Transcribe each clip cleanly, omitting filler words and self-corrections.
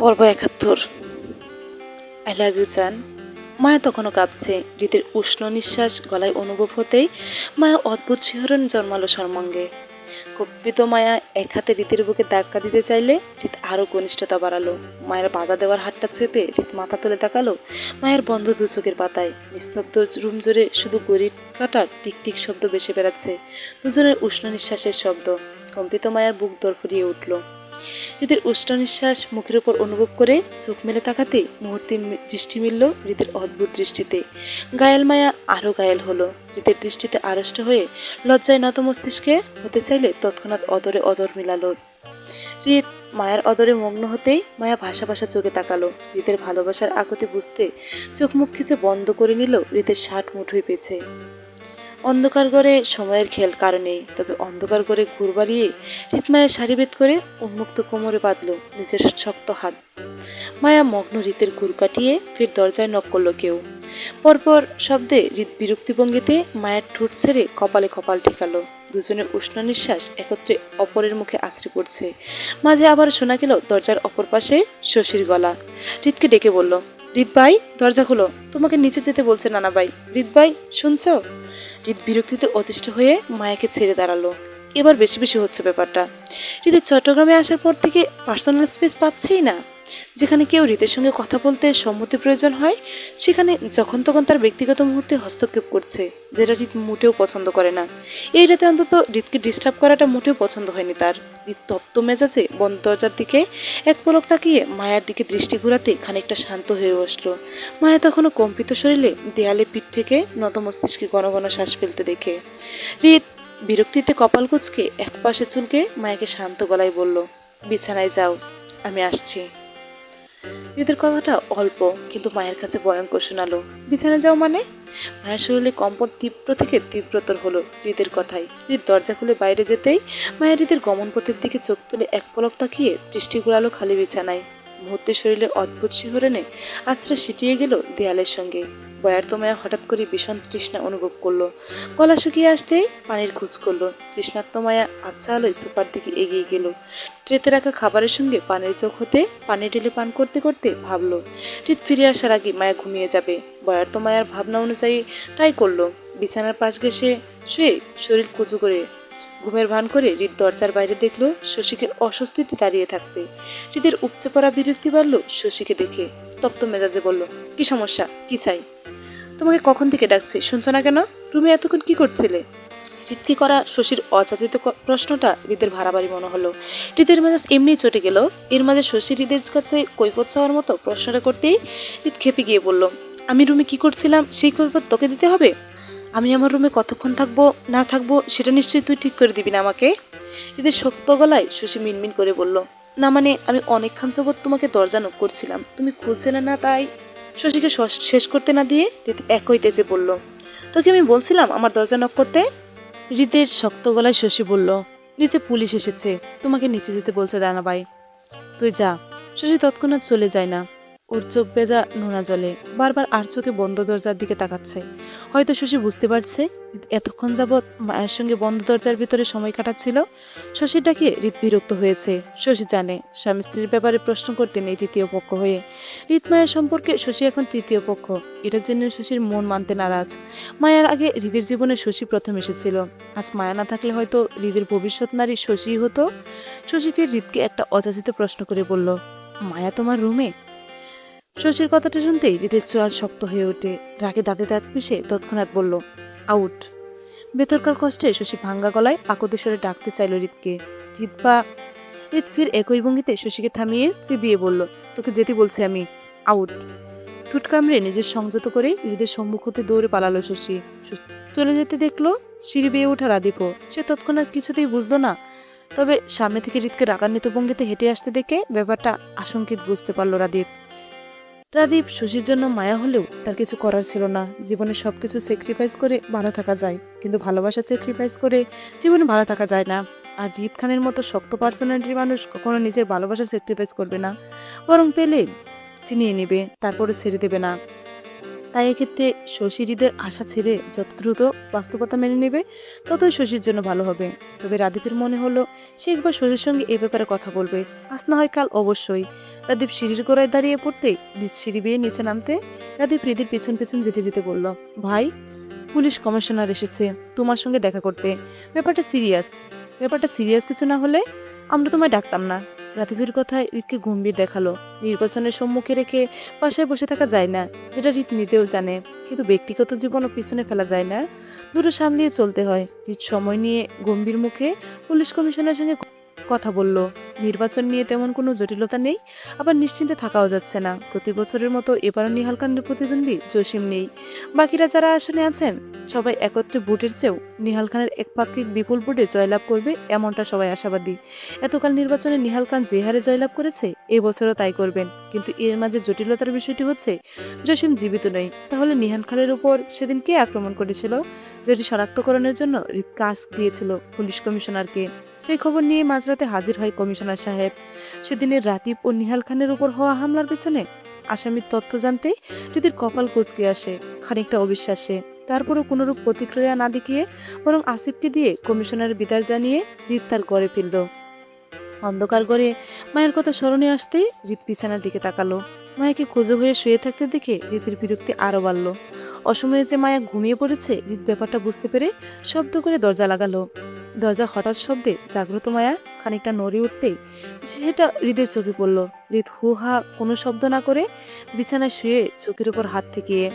পর্ব ৭১। I love you চান। মায়া তখনও কাঁপছে। হৃদের উষ্ণ নিঃশ্বাস গলায় অনুভব হতেই মায়া অদ্ভুত শিহরণ জন্মালো সর্বাঙ্গে। কম্পিত মায়া এক হাতে হৃদের বুকে ধাক্কা দিতে চাইলে হৃদ আরো ঘনিষ্ঠতা বাড়ালো। মায়ের বাধা দেওয়ার হাতটা চেপে হৃদ মাথা তুলে তাকালো মায়ের বন্ধ দু চোখের পাতায়। নিস্তব্ধ রুম জুড়ে শুধু গড়ির কাটার টিকটিক শব্দ ভেসে বেড়াচ্ছে, দুজনের উষ্ণ নিঃশ্বাসের শব্দ। কম্পিত মায়ার বুক দরফরিয়ে উঠল। হৃদের উষ্ণ নিঃশ্বাস মুখের উপর অনুভব করে চোখ মেলে তাকাতে মুহূর্তে দৃষ্টি মিলল হৃদের অদ্ভুত দৃষ্টিতে। গায়েল মায়া আরো ঘায়েল হলো। হৃদের দৃষ্টিতে আড়ষ্ট হয়ে লজ্জায় নত মস্তিষ্কে হতে চাইলে তৎক্ষণাৎ অদরে অদর মিলালো। হৃদ মায়ার অদরে মগ্ন হতেই মায়া ভাষা ভাষা চোখে তাকালো। হৃদের ভালোবাসার আকুতি বুঝতে চোখ মুখ খিচে বন্ধ করে নিল হৃদের ষাট মুঠোই পেছে। অন্ধকার ঘরে সময়ের খেল কারণে, তবে অন্ধকার ঘরে ঘুর বাড়িয়ে হৃদমায়া সারি ভেদ করে উন্মুক্ত কোমরে বাঁধল নিজের শক্ত হাত। মায়া মগ্ন হৃদের ঘুর কাটিয়ে ফের দরজায় নক করলো কেউ। পরপর শব্দে হৃদ বিরক্তি ভঙ্গিতে মায়ের ঠোঁট ছেড়ে কপালে কপাল ঠেকালো। দুজনের উষ্ণ নিঃশ্বাস একত্রে অপরের মুখে আছড়ে পড়ছে। মাঝে আবার শোনা গেল দরজার অপর পাশে শশীর গলা। হৃদকে ডেকে বলল, হৃদ ভাই দরজা খোলো, তোমাকে নিচে যেতে বলছে নানা ভাই। হৃদ ভাই শুনছো? হৃদ বিরক্তিতে অতিষ্ঠ হয়ে মায়াকে ছেড়ে দাঁড়ালো। এবার বেশি বেশি হচ্ছে ব্যাপারটা। হৃদের চট্টগ্রামে আসার পর থেকে পার্সোনাল স্পেস পাচ্ছেই না। যেখানে কেউ হৃদের সঙ্গে কথা বলতে সম্মতি প্রয়োজন হয়, সেখানে যখন তখন তার ব্যক্তিগত মুহূর্তে হস্তক্ষেপ করছে, যেটা হৃদ মোটেও পছন্দ করে না। এই রাতে অন্তত হৃদকে ডিস্টার্ব করাটা মোটেও পছন্দ হয়নি তার। হৃদ তপ্ত মেজাজে বন্ধ দরজার দিকে এক পলক তাকিয়ে মায়ার দিকে দৃষ্টি ঘুরাতে খানিকটা শান্ত হয়ে বসলো। মায়া তখনও কম্পিত শরীরে দেয়ালে পিঠ থেকে নত মস্তিষ্কে ঘন ঘন শ্বাস ফেলতে দেখে হৃদ বিরক্তিতে কপাল কুঁচকে এক পাশে চুলকে মায়াকে শান্ত গলায় বলল, বিছানায় যাও, আমি আসছি। হৃদের কথাটা অল্প কিন্তু মায়ের কাছে ভয়ঙ্কর শোনালো। বিছানায় যাও মানে? মায়ের শরীরে কম্পন তীব্র থেকে তীব্রতর হলো হৃদের কথাই। হৃদ দরজা খুলে বাইরে যেতেই মায়ের হৃদের গমন পথের দিকে চোখ তুলে এক পলক তাকিয়ে দৃষ্টি ঘুরালো খালি বিছানায়। মুহূর্তে শরীরে অদ্ভুত শিহরণে আছড়ে সিটিয়ে গেল দেয়ালের সঙ্গে। বয়ার্ত মায়া হঠাৎ করে ভীষণ তৃষ্ণা অনুভব করলো। গলা শুকিয়ে আসতেই পানির খোঁজ করলো। তৃষ্ণাত্ম মায়া আচ্ছা আলোয় সোফার দিকে এগিয়ে গেল। ট্রেতে রাখা খাবারের সঙ্গে পানির চোখ হতে পানি ঢেলে পান করতে করতে ভাবলো হৃদ ফিরে আসার আগে মায়া ঘুমিয়ে যাবে। বয়ার্ত মায়ার ভাবনা অনুযায়ী তাই করলো। বিছানার পাশ ঘেঁষে শুয়ে শরীর কুচু করে ঘুমের ভান করে হৃদ দরজার বাইরে দেখলো শশীকে অস্বস্তিতে দাঁড়িয়ে থাকতে। হৃদের উপচে পড়া বিরক্তি বাড়ল শশীকে দেখে। তপ্ত মেজাজে বলল, কি সমস্যা, কি চাই? তোমাকে কখন থেকে ডাকছি, শুনছো না কেন? রুমে এতক্ষণ কি করছিলে? হৃদকে করা শশীর অযাচিত প্রশ্নটা হৃদের ভাড়াবাড়ি মনে হলো। হৃদের মেজাজ এমনিই চটে গেল। এর মাঝে শশী হৃদের কাছে কৈফত চাওয়ার মতো প্রশ্নটা করতেই হৃদ খেপে গিয়ে বলল, আমি রুমে কি করছিলাম সেই কৈফত তোকে দিতে হবে? আমি আমার রুমে কতক্ষণ থাকবো না থাকবো সেটা নিশ্চয়ই তুই ঠিক করে দিবি না আমাকে। হৃদের শক্ত গলায় শশী মিনমিন করে বলল, না মানে আমি অনেকক্ষণ যাবৎ তোমাকে দরজা নক করছিলাম, তুমি খুলছিলে না তাই। শশীকে শেষ করতে না দিয়ে হৃদ একই তেজে বলল, তোকে আমি বলছিলাম আমার দরজা নক করতে। হৃদের শক্ত গলায় শশী বলল, নিচে পুলিশ এসেছে, তোমাকে নিচে যেতে বলছে দানাবাই, তুই যা। শশী তৎক্ষণাৎ চলে যায় না। ওর চোখ ভেজা নোনা জলে বারবার আর চোখে বন্ধ দরজার দিকে তাকাচ্ছে। হয়তো শশী বুঝতে পারছে এতক্ষণ যাবৎ মায়ের সঙ্গে বন্ধ দরজার ভিতরে সময় কাটাচ্ছিল। শশীর ডাকে হৃদ বিরক্ত হয়েছে। শশী জানে স্বামী স্ত্রীর ব্যাপারে প্রশ্ন করতে নেই তৃতীয় পক্ষ হয়ে। হৃদ মায়ের সম্পর্কে শশী এখন তৃতীয় পক্ষ, এটা জেনে শশীর মন মানতে নারাজ। মায়ার আগে হৃদের জীবনে শশী প্রথম এসেছিল। আজ মায়া না থাকলে হয়তো হৃদের ভবিষ্যৎ নারী শশীই হতো। শশী ফির হৃদকে একটা অযাচিত প্রশ্ন করে বলল, মায়া তোমার রুমে? শশীর কথাটা শুনতেই হৃদের চোয়াল শক্ত হয়ে ওঠে। রাগে দাঁতে দাঁত পিষে তৎক্ষণাৎ বলল, আউট। ভেতরকার কষ্টে শশী ভাঙ্গা গলায় পাকদেশরে ডাকতে চাইল হৃদকে। হৃদ ফির একই ভঙ্গিতে শশীকে থামিয়ে চিবিয়ে বলল, তোকে যেতে বলছি আমি, আউট। ঠুট কামড়ে নিজের সংযত করে হৃদের সম্মুখ হতে দৌড়ে পালালো শশী। চলে যেতে দেখলো সিঁড়ি বেয়ে ওঠা রাদীপও। সে তৎক্ষণাৎ কিছুতেই বুঝলো না, তবে সামনে থেকে হৃদকে রাগান্বিত ভঙ্গিতে হেঁটে আসতে দেখে ব্যাপারটা আশঙ্কিত বুঝতে পারল রাদীপ। শশীর জন্য মায়া হলেও তার কিছু করার ছিল না। জীবনে সবকিছু স্যাক্রিফাইস করে ভালো থাকা যায়, কিন্তু ভালোবাসা স্যাক্রিফাইস করে জীবনে ভালো থাকা যায় না। আর হৃদ খানের মতো শক্ত পার্সোনালিটির মানুষ কখনো নিজের ভালোবাসা স্যাক্রিফাইস করবে না, বরং পেলে ছিনিয়ে নেবে, তারপরে ছেড়ে দেবে না। তাই এক্ষেত্রে শশী হৃদের আশা ছেড়ে যত দ্রুত বাস্তবতা মেনে নেবে ততই শশীর জন্য ভালো হবে। তবে রাদীপের মনে হলো সে একবার শরীরের সঙ্গে এ ব্যাপারে কথা বলবে, আজ না হয় কাল অবশ্যই। রাদীপ সিঁড়ির গোড়ায় দাঁড়িয়ে পড়তে সিঁড়ি বেয়ে নিচে নামতে রাদীপ হৃদির পেছন পেছন যেতে যেতে বলল, ভাই, পুলিশ কমিশনার এসেছে তোমার সঙ্গে দেখা করতে। ব্যাপারটা সিরিয়াস। ব্যাপারটা সিরিয়াস কিছু না হলে আমরা তোমায় ডাকতাম না। রাদীপের কথায় রিতকে গম্ভীর দেখালো। নির্বাচনের সম্মুখে রেখে বাসায় বসে থাকা যায় না, যেটা রিত নিতেও জানে, কিন্তু ব্যক্তিগত জীবনও পিছনে ফেলা যায় না, দুটো সামলিয়ে চলতে হয়। রিত সময় নিয়ে গম্ভীর মুখে পুলিশ কমিশনারের সঙ্গে কথা বলল। নির্বাচন নিয়ে তেমন কোনো জটিলতা নেই, আবার নিশ্চিন্তে থাকাও যাচ্ছে না। প্রতি বছরের মতো এবারও নিহালকান্দের প্রতিদ্বন্দ্বী জসিম নেই। বাকিরা যারা আসনে আছেন সবাই একত্রে ভোটের চেয়েও নিহাল খানের একপাক্ষিক বিপুল ভোটে জয়লাভ করবে, এমনটা সবাই আশাবাদী। এতকাল নির্বাচনে নিহাল খান যে হারে জয়লাভ করেছে, এবছরও তাই করবেন। কিন্তু এর মাঝে জটিলতার বিষয়টি হচ্ছে, জসিম জীবিত নেই। তাহলে নিহাল খানের উপর সেদিন কে আক্রমণ করেছিল, যেটি শনাক্তকরণের জন্য রিত কাজ দিয়েছিল পুলিশ কমিশনারকে। সেই খবর নিয়ে মাঝরাতে হাজির হয় কমিশনার সাহেব। সেদিনের রাতিব ও নিহাল খানের উপর হওয়া হামলার পেছনে আসামির তথ্য জানতে রীতির কপাল কুঁচকে আসে, খানিকটা অবিশ্বাসে। তারপরও কোনোরূপ প্রতিক্রিয়া না দেখিয়ে বরং আসিফকে দিয়ে কমিশনারের বিদায় জানিয়ে রিত তার ঘরে ফিরল। অন্ধকার ঘরে মায়ের কথা স্মরণে আসতেই রিত বিছানার দিকে তাকালো। মায়াকে খোঁজো হয়ে শুয়ে থাকতে দেখে রীতির বিরক্তি আরো বাড়ল। অসময়ে যে মায়া ঘুমিয়ে পড়েছে, রিত ব্যাপারটা বুঝতে পেরে শব্দ করে দরজা লাগালো। দরজা হঠাৎ শব্দে জাগ্রত মায়া খানিকটা নড়ে উঠতেই সেটা হৃদের চোখে পড়ল। হৃদ হু হা কোনো শব্দ না করে বিছানায় শুয়ে চোখের উপর হাত ঠেকিয়ে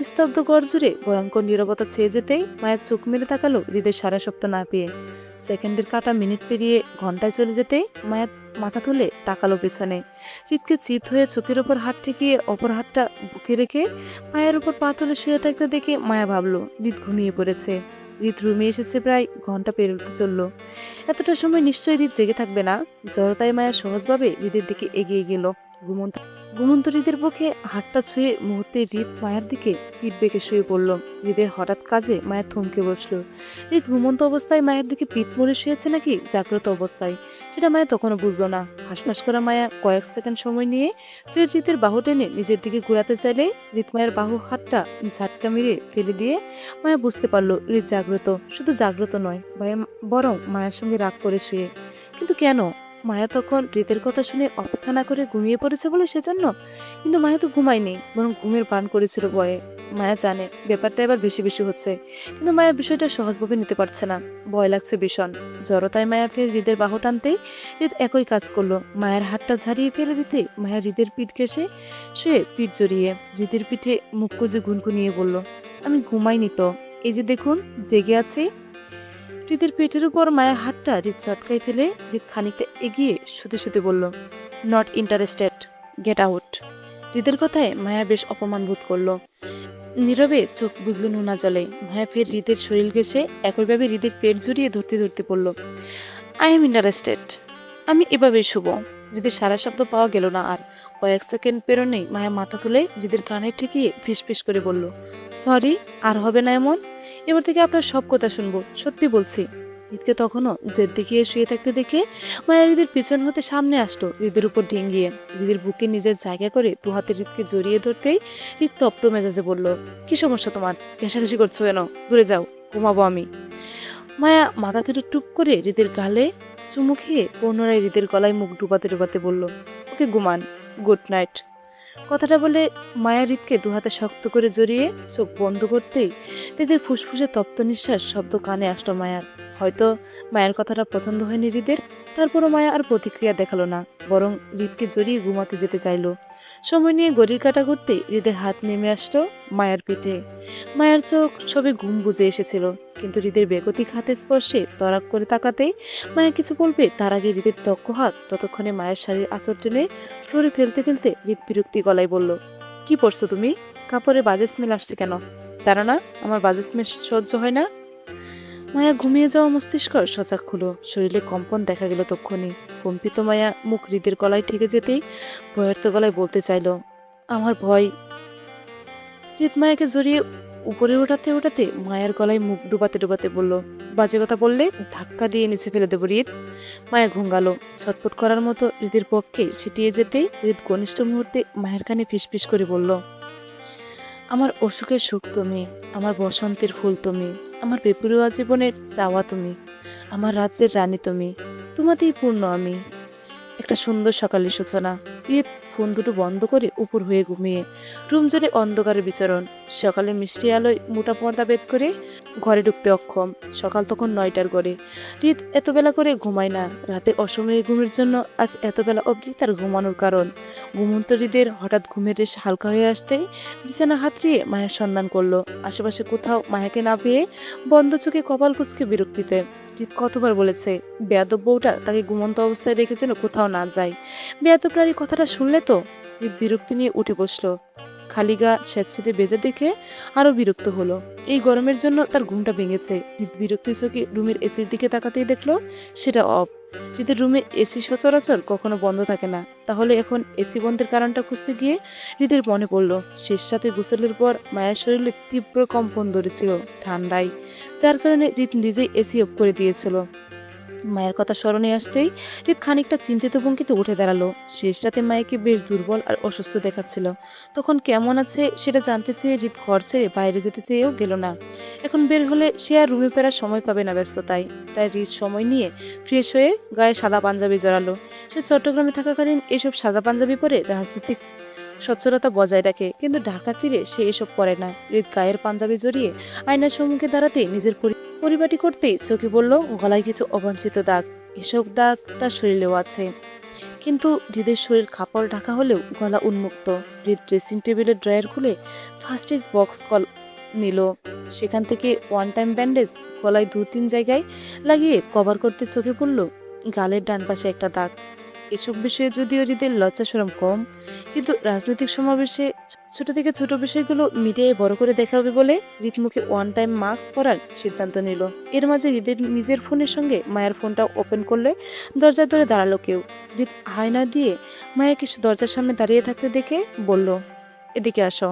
স্তব্ধ গর্জুরে ভয়ঙ্কর নীরবতা ছেয়ে যেতেই মায়ের চোখ মেলে তাকালো হৃদের সারা শব্দ না পেয়ে। সেকেন্ডের কাটা মিনিট পেরিয়ে ঘন্টায় চলে যেতেই মায়া মাথা তুলে তাকালো পেছনে। হৃদকে চিত হয়ে চোখের উপর হাত ঠেকিয়ে অপর হাতটা বুকে রেখে মায়ের উপর পা তুলে শুয়ে থাকতে দেখে মায়া ভাবলো হৃদ ঘুমিয়ে পড়েছে। হৃদ রুমে এসেছে প্রায় ঘন্টা পেরোতে চলল। এতটা সময় নিশ্চয়ই হৃদ জেগে থাকবে না। জড়তায় মায়া সহজভাবে হৃদের দিকে এগিয়ে গেল। ঘুমন্ত ঘুমন্ত হৃদের পক্ষে হাতটা ছুঁয়ে মুহূর্তে হৃদ মায়ের দিকে পিঠ বেঁকে শুয়ে পড়ল। হৃদের হঠাৎ কাজে মায়া থমকে বসলো। হৃদ ঘুমন্ত অবস্থায় মায়ের দিকে পিঠ মুড়ে শুয়েছে নাকি জাগ্রত অবস্থায়, সেটা মায়া তখনও বুঝলো না। হাসফাস করা মায়া কয়েক সেকেন্ড সময় নিয়ে ফের হৃদের বাহু টেনে নিজের দিকে ঘুরাতে চাইলে হৃদ মায়ের বাহু হাতটা ঝাটকা মেরে ফেলে দিয়ে মায়া বুঝতে পারলো হৃদ জাগ্রত। শুধু জাগ্রত নয়, বরং মায়ের সঙ্গে রাগ করে শুয়ে। কিন্তু কেন? মায়া তখন হৃদের কথা শুনে অপেক্ষা না করে ঘুমিয়ে পড়েছে বলে সেজন্য? কিন্তু মায়া তো ঘুমায়নি, বরং ঘুমের পান করেছিল ভয়ে। মায়া জানে ব্যাপারটা এবার বেশি বেশি হচ্ছে, কিন্তু মায়া বিষয়টা সহজভাবে নিতে পারছে না। ভয় লাগছে ভীষণ। জড়তায় মায়া ফের হৃদের বাহু টানতেই হৃদ একই কাজ করলো। মায়ের হাতটা ঝাড়িয়ে ফেলে দিতে মায়া হৃদের পিঠ ঘেঁষে শুয়ে পিঠ জড়িয়ে হৃদের পিঠে মুখ কুঁজে গুনগুনিয়ে বলল, আমি ঘুমাইনি তো, এই যে দেখুন জেগে আছি। হৃদের পেটের উপর মায়ের হাতটা হৃদ চটকাই ফেলে হৃদ খানিকটা এগিয়ে শুতে শুতে বলল, নট ইন্টারেস্টেড, গেট আউট। হৃদের কথায় মায়া বেশ অপমান বোধ করলো। নীরবে চোখ বুঝলো নোনা জলে। মায়া ফের হৃদের শরীর ঘেঁষে একইভাবে হৃদের পেট জড়িয়ে ধরতে ধরতে পড়ল, আই এম ইন্টারেস্টেড। আমি এভাবেই শুভ। হৃদের সারা শব্দ পাওয়া গেল না আর। কয়েক সেকেন্ড পেরোনেই মায়া মাথা তুলে হৃদের কানে ঠেকিয়ে ফিস করে বলল, সরি, আর হবে না এমন। এবার থেকে আপনার সব কথা শুনবো, সত্যি বলছি। হৃদকে তখনও জেদ দেখিয়ে শুয়ে থাকতে দেখে মায়া হৃদের পিছন হতে সামনে আসলো, হৃদের উপর ঢেঙ্গিয়ে হৃদের বুকে নিজের জায়গা করে দু হাতে হৃদকে জড়িয়ে ধরতেই হৃদ তপ্ত মেজাজে বলল, কি সমস্যা তোমার? ঘেঁষাঘেঁষি করছো কেন? দূরে যাও, ঘুমাবো আমি। মায়া মাথা তুলে টুপ করে হৃদের গালে চুমু খেয়ে পুনরায় হৃদের গলায় মুখ ডুবাতে ডুবাতে বলল, ওকে ঘুমান, গুড নাইট। কথাটা বলে মায়া হৃদকে দুহাতে শক্ত করে জড়িয়ে চোখ বন্ধ করতেই হৃদের ফুসফুসে তপ্ত নিঃশ্বাস শব্দ কানে আসলো মায়ার। হয়তো মায়ের কথাটা পছন্দ হয়নি হৃদের, তারপরও মায়া আর প্রতিক্রিয়া দেখালো না, বরং হৃদকে জড়িয়ে ঘুমাতে যেতে চাইলো। সময় নিয়ে ঘড়ির কাঁটা করতে হৃদের হাত নেমে আসলো মায়ার পিঠে। মায়ার চোখ সবে ঘুম বুঝে এসেছিল, কিন্তু হৃদের বেগতিক হাতের স্পর্শে তরাক করে তাকাতেই মায়া কিছু বলবে তার আগে হৃদের দক্ষ হাত ততক্ষণে মায়ের শাড়ির আঁচড় টেনে ফ্লোরে ফেলতে ফেলতে হৃদ বিরক্তি গলায় বলল, কি পরছো তুমি? কাপড়ে বাজে স্মেল আসছে কেন? জানো না আমার বাজে স্মেল সহ্য হয় না? মায়া ঘুমিয়ে যাওয়া মস্তিষ্ক সজাগ হলো। শরীরে কম্পন দেখা গেল তক্ষণি। কম্পিত মায়া মুখ হৃদের গলায় ঠেকে যেতেই ভয়ার্ত গলায় বলতে চাইল, আমার ভয়। হৃদ মায়াকে জড়িয়ে উপরে উঠাতে উঠাতে মায়ের গলায় মুখ ডুবাতে ডুবাতে বলল, বাজে কথা বললে ধাক্কা দিয়ে নিচে ফেলে দেবো হৃদ। মায়া ঘুঙ্গালো। ছটফট করার মতো হৃদের পক্ষে ছিটিয়ে যেতেই হৃদ ঘনিষ্ঠ মুহূর্তে মায়ের কানে ফিসফিস করে বলল, আমার অসুখের সুখ তুমি, আমার বসন্তের ফুল তুমি, আমার বেপরোয়া জীবনের চাওয়া তুমি, আমার রাজ্যের রানী তুমি। তোমাতেই পূর্ণ আমি। একটা সুন্দর সকালের সূচনা। ঈদ ফোন দুটো বন্ধ করে উপর হয়ে ঘুমিয়ে রুম জুড়ে অন্ধকারের বিচরণ। সকালে মিষ্টি আলোয় মোটা পর্দা ভেদ করে ঘরে ঢুকতে অক্ষম। সকাল তখন 9টার ঘরে। ঈদ এত বেলা করে ঘুমায় না। রাতে অসময়ে ঘুমের জন্য আজ এত বেলা অবধি তার ঘুমানোর কারণ। ঘুমন্ত হৃদের হঠাৎ ঘুমের রেশ হালকা হয়ে আসতেই বিছানা হাতড়িয়ে মায়ের সন্ধান করলো। আশেপাশে কোথাও মায়াকে না পেয়ে বন্ধ চোখে কপাল কুঁচকে বিরক্তিতে। হৃদ কতবার বলেছে বেয়াদব বউটা তাকে ঘুমন্ত অবস্থায় রেখে যেন কোথাও না যায়। বেয়াদব নারী কথাটা শুনলে তো। হৃদ বিরক্তি নিয়ে উঠে বসলো। খালি গা স্যাঁতসেঁতে বেজে দেখে আরো বিরক্ত হলো। এই গরমের জন্য তার ঘুমটা ভেঙেছে। হৃদ বিরক্তি চোখে রুমের এসির দিকে তাকাতেই দেখলো সেটা অফ। হৃদের রুমে এসি সচরাচর কখনো বন্ধ থাকে না। তাহলে এখন এসি বন্ধের কারণটা খুঁজতে গিয়ে হৃদের মনে পড়লো শেষ রাতে গোসলের পর মায়ের শরীরে তীব্র কম্পন ধরেছিল ঠান্ডায়, যার কারণে হৃদ নিজেই এসি অফ করে দিয়েছিল। মায়ের কথা স্মরণে আসতেই হৃদ খানিকটা চিন্তিত ভঙ্গিতে উঠে দাঁড়ালো। শেষ রাতে মায়েকে বেশ দুর্বল আর অসুস্থ দেখাচ্ছিল। তখন কেমন আছে সেটা জানতে চেয়ে হৃদ ঘর ছেড়ে বাইরে যেতে চেয়েও গেল না। এখন বের হলে সে আর রুমে ফেরার সময় পাবে না ব্যস্ততায়। তাই হৃদ সময় নিয়ে ফ্রেশ হয়ে গায়ে সাদা পাঞ্জাবি জড়ালো। সে চট্টগ্রামে থাকাকালীন এসব সাদা পাঞ্জাবি পরে রাজনীতিক স্বচ্ছলতা বজায় রাখে, কিন্তু ঢাকা ফিরে সে এসব পরে না। হৃদ গায়ের পাঞ্জাবি জড়িয়ে আয়নার সম্মুখে দাঁড়াতে নিজের পরিপাটি করতেই চোখে পড়ল গলায় কিছু অবাঞ্ছিত দাগ। এসব দাগ তার শরীরেও আছে, কিন্তু হৃদের শরীর কাপড় ঢাকা হলেও গলা উন্মুক্ত। হৃদ ড্রেসিং টেবিলের ড্রয়ার খুলে ফার্স্ট এজ বক্স কল নিল। সেখান থেকে ওয়ান টাইম ব্যান্ডেজ গলায় 2-3 জায়গায় লাগিয়ে কভার করতে চোখে পড়ল গালের ডান পাশে একটা দাগ। এসব বিষয়ে যদিও হৃদের লজ্জা শরম কম, কিন্তু রাজনৈতিক সমাবেশে ছোট থেকে ছোট বিষয়গুলো মিডিয়ায় বড় করে দেখাবে বলে হৃদ মুখে ওয়ান টাইম মাস্ক পরার সিদ্ধান্ত নিল। এর মাঝে হৃদের নিজের ফোনের সঙ্গে মায়ের ফোনটা ওপেন করলে দরজার ধরে দাঁড়ালো কেউ। হৃদ আয়না দিয়ে মায়াকে দরজার সামনে দাঁড়িয়ে থাকতে দেখে বলল, এদিকে আসো।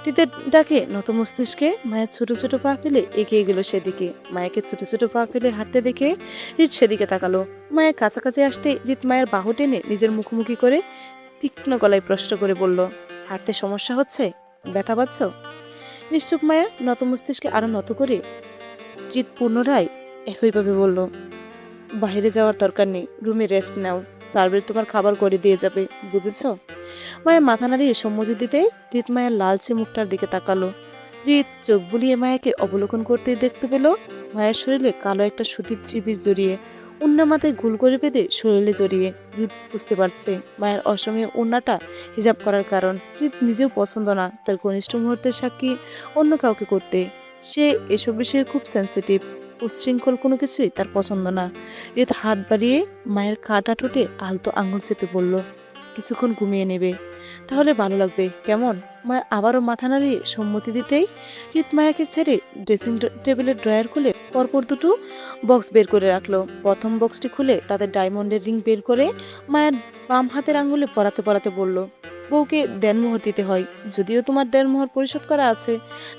হৃদের ডাকে নত মস্তিষ্কে মায়ের ছোট ছোট পা ফেলে এগিয়ে গেল সেদিকে। মায়াকে ছোট ছোট পা ফেলে হাঁটতে দেখে হৃদ সেদিকে তাকালো। মায়ের কাছাকাছি আসতে হৃদ মায়ের বাহু টেনে নিজের মুখোমুখি করে তীক্ষ্ণ গলায় প্রশ্ন করে বলল, হাঁটতে সমস্যা হচ্ছে? ব্যথা পাচ্ছ? নিশ্চুপ মায়া নত মস্তিষ্কে আরো নত করে হৃদ পুনরায় একইভাবে বলল, বাইরে যাওয়ার দরকার নেই, রুমে রেস্ট নাও, সার্ভের তোমার খাবার করে দিয়ে যাবে, বুঝেছ? মায়া মাথা নাড়িয়ে সম্মতি দিতে হৃদ মায়ের লালচে মুখটার দিকে তাকালো। হৃদ চোখ বুলিয়ে মায়াকে অবলোকন করতে দেখতে পেল মায়ের শরীরে কালো একটা সুতির ত্রিপিস জড়িয়ে, উন্না মাথায় গুল করে বেঁধে শরীরে জড়িয়ে। হৃদ বুঝতে পারছে মায়ের অসময়ে উন্নাটা হিজাব করার কারণ। হৃদ নিজেও পছন্দ না তার ঘনিষ্ঠ মুহূর্তের সাক্ষী অন্য কাউকে করতে। সে এসব বিষয়ে খুব সেন্সিটিভ। উচ্ছৃঙ্খল কোনো কিছুই তার পছন্দ না। হৃদ হাত বাড়িয়ে মায়ের কাটা ঠোঁটে আলতো আঙুল চেপে বলল, কিছুক্ষণ ঘুমিয়ে নেবে, তাহলে ভালো লাগবে, কেমন? মায়া আবারও মাথা নাড়িয়ে সম্মতি দিতেই হৃদ মায়াকে ছেড়ে ড্রেসিং টেবিলের ড্রয়ার খুলে পরপর দুটো বক্স বের করে রাখলো। প্রথম বক্সটি খুলে তাদের ডায়মন্ডের রিং বের করে মায়ের বাম হাতের আঙ্গুলে পরাতে পরাতে বলল, বউকে দেনমোহর দিতে হয়, যদিও তোমার দেনমোহর পরিশোধ করা আছে,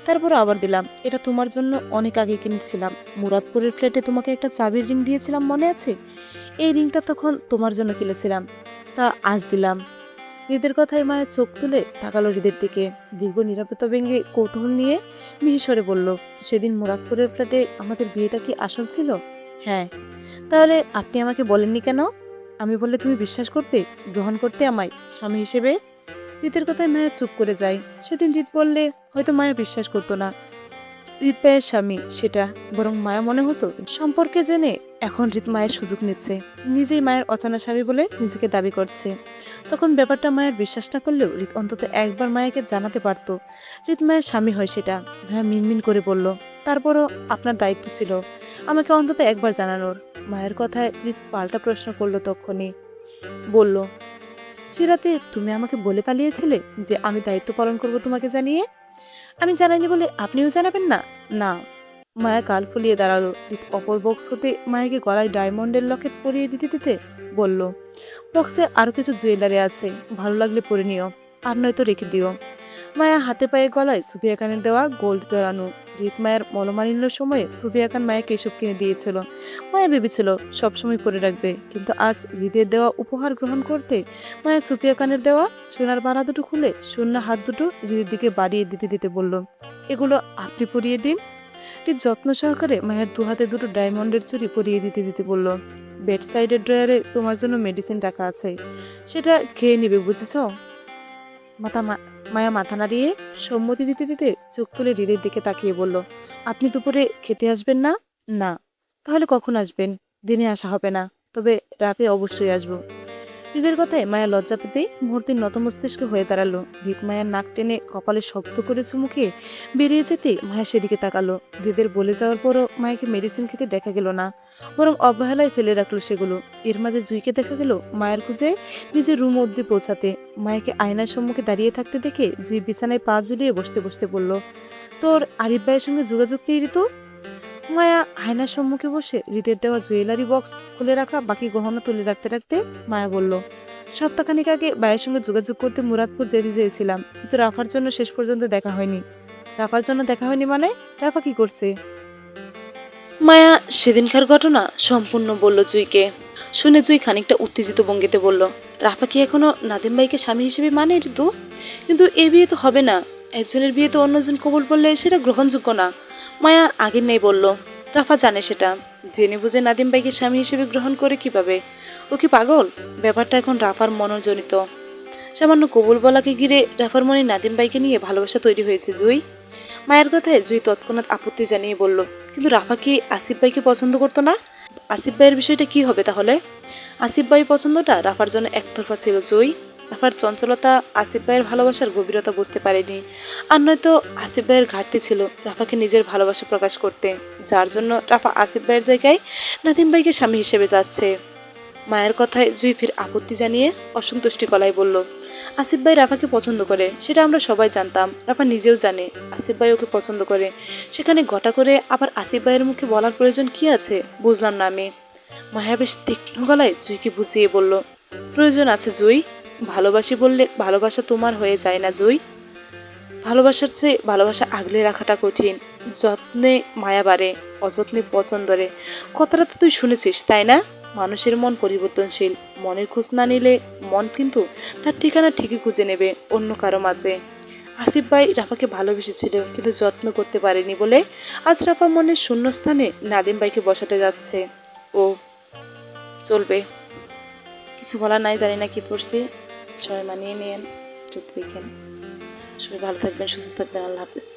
তারপর আবার দিলাম। এটা তোমার জন্য অনেক আগে কিনেছিলাম। মুরাদপুরের ফ্ল্যাটে তোমাকে একটা চাবির রিং দিয়েছিলাম, মনে আছে? এই রিংটা তখন তোমার জন্য কিনেছিলাম, তা আজ দিলাম। হৃদের কথায় মায়ের চোখ তুলে তাকালো হৃদের দিকে। দীর্ঘ নিরাপত্তা ভেঙে কৌতূহল নিয়ে মিহিসরে বলল, সেদিন মুরাদপুরের ফ্ল্যাটে আমাদের বিয়েটা কি আসল ছিল? হ্যাঁ। তাহলে আপনি আমাকে বলেননি কেন? আমি বললে তুমি বিশ্বাস করতে, গ্রহণ করতে আমায় স্বামী হিসেবে? হৃদের কথায় মায়া চুপ করে যায়। সেদিন হৃদ বললে হয়তো মায়া বিশ্বাস করতো না হৃদ পায়ের স্বামী সেটা, বরং মায়া মনে হতো সম্পর্কে জেনে এখন হৃদ মায়ের সুযোগ নিচ্ছে, নিজেই মায়ের অচানা স্বামী বলে নিজেকে দাবি করছে। তখন ব্যাপারটা মায়ের বিশ্বাস না করলেও হৃদ অন্তত একবার মায়াকে জানাতে পারতো হৃদ মায়ের স্বামী হয় সেটা। মায়া মিনমিন করে বলল, তারপরও আপনার দায়িত্ব ছিল আমাকে অন্তত একবার জানানোর। মায়ের কথায় হৃদ পাল্টা প্রশ্ন করলো তখনই। বলল, সে রাতে তুমি আমাকে বলে পালিয়েছিলে যে আমি দায়িত্ব পালন করব তোমাকে জানিয়ে। আমি জানাইনি বলে আপনিও জানাবেন না? না। মায়া গাল ফুলিয়ে দাঁড়ালো। হৃদ অপর বক্স হতে মায়াকে গলায় ডায়মন্ডের লকেট পরিয়ে দিতে দিতে বলল, বক্সে আরো কিছু জুয়েলারি আছে, ভালো লাগলে পরে নিও, আর নয়তো রেখে দিও। মায়া হাতে পায়ে গলায় সুফিয়া খানের দেওয়া গোল্ড জড়ানো। হৃদ মায়ের মনোমালিন্য সময়ে সুফিয়া খান মায়াকে এসব কিনে দিয়েছিল। মায়া ভেবেছিল সবসময় পরে রাখবে, কিন্তু আজ হৃদের দেওয়া উপহার গ্রহণ করতে মায়া সুফিয়া খানের দেওয়া সোনার বালা দুটো খুলে শূন্য হাত দুটো হৃদের দিকে বাড়িয়ে দিতে দিতে বলল, এগুলো আপনি পরিয়ে দিন। হৃদ যত্ন সহকারে মায়ের দু হাতে দুটো ডায়মন্ডের চুড়ি পরিয়ে দিতে দিতে বলল, বেড সাইডের ড্রয়ারে তোমার জন্য মেডিসিন রাখা আছে, সেটা খেয়ে নেবে, বুঝেছ? মায়া মাথা নাড়িয়ে সম্মতি দিতে দিতে চোখ তুলে হৃদের দিকে তাকিয়ে বলল, আপনি দুপুরে খেতে আসবেন না? না। তাহলে কখন আসবেন? দিনে আসা হবে না, তবে রাতে অবশ্যই আসবো। হৃদের কথায় মায়া লজ্জা পেতে মুহূর্তে নতমস্তিষ্ক হয়ে দাঁড়ালো। হৃদ মায়ার নাক টেনে কপালে শব্দ করে চুমুকে বেরিয়ে যেতে মায়া সেদিকে তাকালো। হৃদের বলে যাওয়ার পরও মায়াকে মেডিসিন খেতে দেখা গেল না, বরং অবহেলায় ফেলে রাখলো সেগুলো। এর মাঝে জুইকে দেখা গেল মায়ের খুঁজে নিজের রুম অব্দি পৌঁছাতে। মায়াকে আয়নার সম্মুখে দাঁড়িয়ে থাকতে দেখে জুই বিছানায় পা ঝুলিয়ে বসতে বসতে বলল, তোর আরিফ ভাইয়ের সঙ্গে যোগাযোগ নেই ঋতু? মায়া আয়নার সম্মুখে বসে হৃদের দেওয়া জুয়েলারি বক্স খুলে রাখা বাকি গহনা তুলে রাখতে রাখতে মায়া বলল, সপ্তাহখানিক আগে ভাইয়ের সঙ্গে যোগাযোগ করতে মুরাদপুর যেতে চেয়েছিলাম, কিন্তু রাফার জন্য শেষ পর্যন্ত দেখা হয়নি। রাফার জন্য দেখা হয়নি মানে? রাফা কি করছে? মায়া সেদিনকার ঘটনা সম্পূর্ণ বলল জুইকে। শুনে জুই খানিকটা উত্তেজিত ভঙ্গিতে বলল, রাফা কি এখনো নাদিম ভাইকে স্বামী হিসেবে মানে ঋতু? কিন্তু এ বিয়ে তো হবে না। একজনের বিয়ে তো অন্যজন কবুল বললে সেটা গ্রহণযোগ্য না। মায়া আগের নেই বলল, রাফা জানে সেটা। জেনে বুঝে নাদিম ভাইকে স্বামী হিসেবে গ্রহণ করে কিভাবে? ও কি পাগল? ব্যাপারটা এখন রাফার মনোজনিত। সামান্য কবুল বলাকে ঘিরে রাফার মনে নাদিম ভাইকে নিয়ে ভালোবাসা তৈরি হয়েছে জুই। মায়ের কথায় জুই তৎক্ষণাৎ আপত্তি জানিয়ে বলল, কিন্তু রাফা কি আসিফ ভাইকে পছন্দ করতো না? আসিফ ভাইয়ের বিষয়টা কি হবে তাহলে? আসিফ ভাই পছন্দটা রাফার জন্য একতরফা ছিল জুই। রাফার চঞ্চলতা আসিফ ভাইয়ের ভালোবাসার গভীরতা বুঝতে পারেনি। আর নয়তো আসিফ ভাইয়ের ঘাটতি ছিল রাফাকে নিজের ভালোবাসা প্রকাশ করতে, যার জন্য রাফা আসিফ ভাইয়ের জায়গায় নাদিম ভাইকে স্বামী হিসেবে যাচ্ছে। মায়ের কথায় জুই ফির আপত্তি জানিয়ে অসন্তুষ্টি গলায় বলল, আসিফ ভাই রাফাকে পছন্দ করে, সেটা আমরা সবাই জানতাম। রাফা নিজেও জানে আসিফ ভাই ওকে পছন্দ করে। সেখানে ঘটা করে আবার আসিফ ভাইয়ের মুখে বলার প্রয়োজন কি আছে? বুঝলাম না আমি। মায়া বেশ তীক্ষ্ণ গলায় জুইকে বুঝিয়ে বলল, প্রয়োজন আছে জুই। ভালোবাসি বললে ভালোবাসা তোমার হয়ে যায় না জুই। ভালোবাসার চেয়ে ভালোবাসা আগলে রাখাটা কঠিন। যত্নে মায়া বাড়ে, অযত্নে পছন্দরে। কথাটা তো তুই শুনেছিস তাই না? মানুষের মন পরিবর্তনশীল। মনের খোঁজ না নিলে মন কিন্তু তার ঠিকানা ঠিকই খুঁজে নেবে অন্য কারো মাঝে। আসিফ ভাই রাফাকে ভালোবেসেছিল, কিন্তু যত্ন করতে পারেনি বলে আজ রাফা মনের শূন্যস্থানে নাদিম ভাইকে বসাতে যাচ্ছে। ও চলবে, কিছু বলার নাই। জানি না কি পড়ছি, সবাই মানিয়ে নিয়েন, চুপ দেখেন। সবাই ভালো থাকবেন, সুস্থ থাকবেন। আল্লাহ হাফিজ।